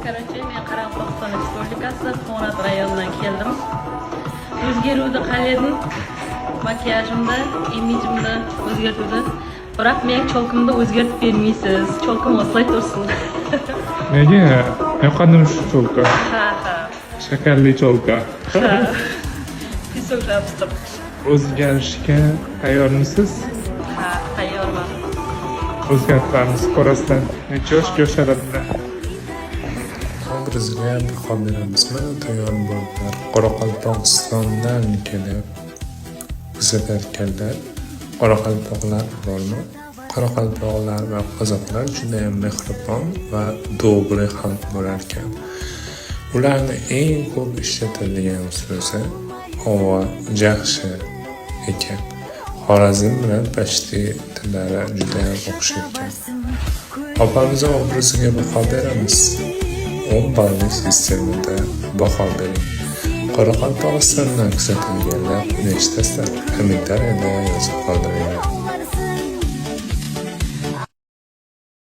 Короче, men Qoraqalpog'iston Respublikasi Qonat rayonidan keldim. O'zgaruvni qaladim. Makiyajimda, imijimda o'zgartuvdi. Biroq men cholqimni o'zgartib bermaysiz. Cholqim o'smay tursin. Nega? Yoqadimi shu cholqa? Ha. Shakarli cholqa. Pisoqlabdim. O'zgarishga tayyormisiz? Ha, tayyorman. O'zgartiramiz orasidan necha yoshga yoshlaradilar? Obrazga baho beramizmi? Tayyor bo'lganlar Qoraqalpog'istondan kelib kuzatayotganlar. Qoraqalpoqlar bormi? Qoraqalpoqlar va qozoqlar juda ham mehribon va do'g'ri xalq bo'lar ekan. Ularni eng ko'p ishlatadigan so'zi ovoz yaxshi ekan. Xorazm bilan pashti tillari juda ham o'xshaykan. Opamiz obraziga baho beramiz. 10 ballik sistemada baho bering. Qoraqalpog'istondan kuzatilganlar nechtasizlar? Kommentariyada yozib qoldiringlar.